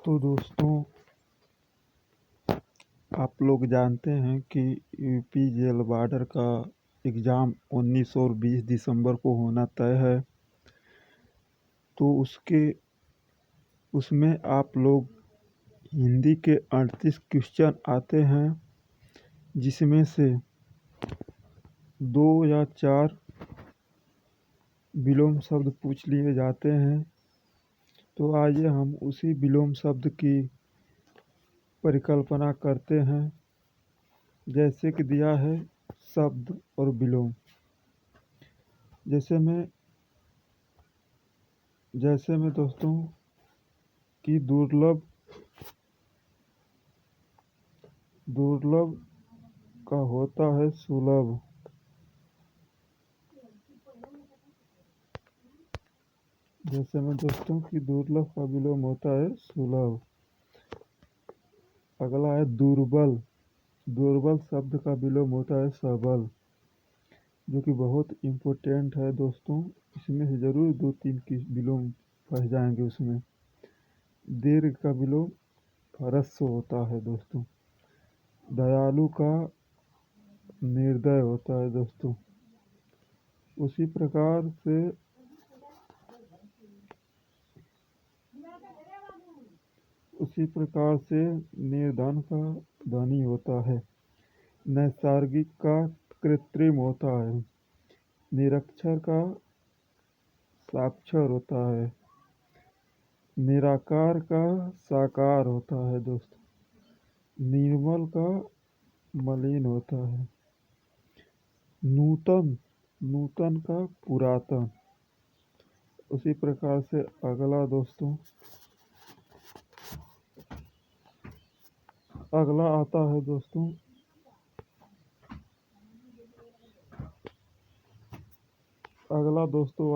तो दोस्तों, आप लोग जानते हैं कि यूपी जेल वार्डर का एग्ज़ाम 19 और 20 दिसंबर को होना तय है। तो उसमें आप लोग हिंदी के 38 क्वेश्चन आते हैं, जिसमें से 2 या 4 विलोम शब्द पूछ लिए जाते हैं। तो आइए हम उसी विलोम शब्द की परिकल्पना करते हैं, जैसे कि दिया है शब्द और विलोम। जैसे में दोस्तों कि दुर्लभ का होता है सुलभ। जैसे में दोस्तों कि दुर्लभ का विलोम होता है सुलभ। अगला है दुर्बल। दुर्बल शब्द का विलोम होता है सबल, जो कि बहुत इम्पोर्टेंट है दोस्तों। इसमें से ज़रूर 2-3 की विलोम फंस जाएंगे उसमें। दीर्घ का विलोम ह्रस्व होता है दोस्तों। दयालु का निर्दय होता है दोस्तों। उसी प्रकार से निर्धन का धनी होता है। नैसर्गिक का कृत्रिम होता है। निरक्षर का साक्षर होता है। निराकार का साकार होता है दोस्तों। निर्मल का मलिन होता है। नूतन का पुरातन। उसी प्रकार से अगला आता है दोस्तों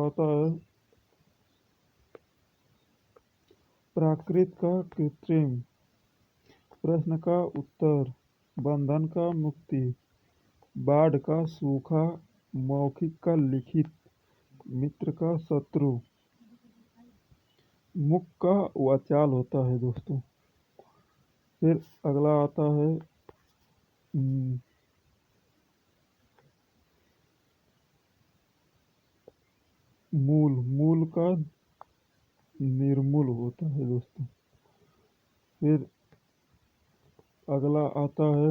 आता है प्राकृत का कृत्रिम। प्रश्न का उत्तर। बंधन का मुक्ति। बाढ़ का सूखा। मौखिक का लिखित। मित्र का शत्रु। मुख का वाचाल होता है दोस्तों। फिर अगला आता है मूल का निर्मूल होता है दोस्तों। फिर अगला आता है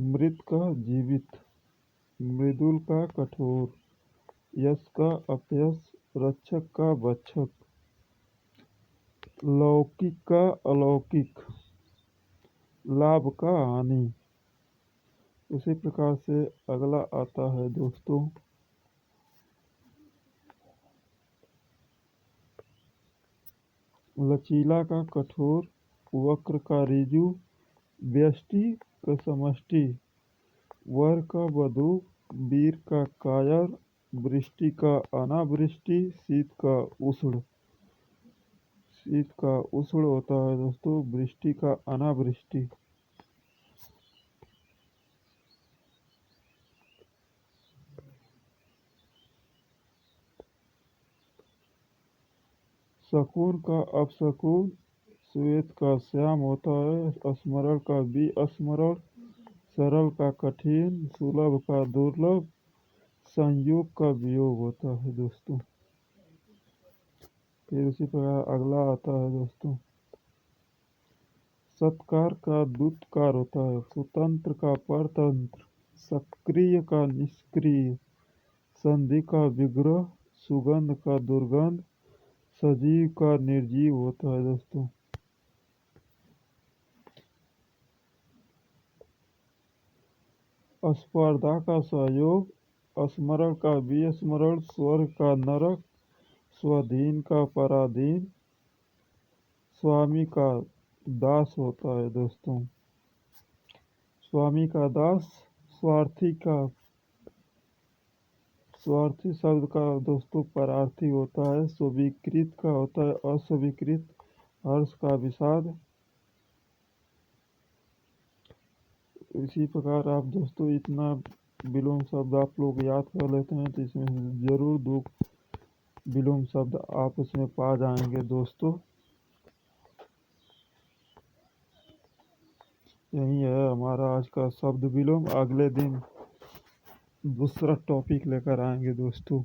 मृत का जीवित। मृदुल का कठोर। यश का अपयश। रक्षक का भक्षक। लौकिक का अलौकिक। लाभ का हानि। उसी प्रकार से अगला आता है दोस्तों लचीला का कठोर। वक्र का ऋजु। व्यष्टि का समष्टि। वर का वधु। वीर का कायर। वृष्टि का अनावृष्टि। शीत का उष्ण होता है दोस्तों। वृष्टि का अनावृष्टि। शकुन का अपशकुन। श्वेत का श्याम होता है। स्मरण का विस्मरण। सरल का कठिन। सुलभ का दुर्लभ। संयोग का वियोग होता है दोस्तों। फिर उसी प्रकार अगला आता है दोस्तों सत्कार का दुत्कार होता है। सुतंत्र का परतंत्र। सक्रिय का निष्क्रिय। संधि का विग्रह। सुगंध का दुर्गंध। सजीव का निर्जीव होता है दोस्तों। स्पर्धा का सहयोग। स्मरण का विस्मरण। स्वर्ग का नरक। स्वाधीन का पराधीन। स्वामी का दास होता है दोस्तों। स्वामी का दास। स्वार्थी शब्द का दोस्तों परार्थी होता है। स्वीकृत का होता है अस्वीकृत। हर्ष का विषाद। इसी प्रकार आप दोस्तों इतना विलोम शब्द आप लोग याद कर लेते हैं तो इसमें ज़रूर 2 विलोम शब्द आप उसमें पा जाएंगे दोस्तों। यही है हमारा आज का शब्द विलोम। अगले दिन दूसरा टॉपिक लेकर आएंगे दोस्तों।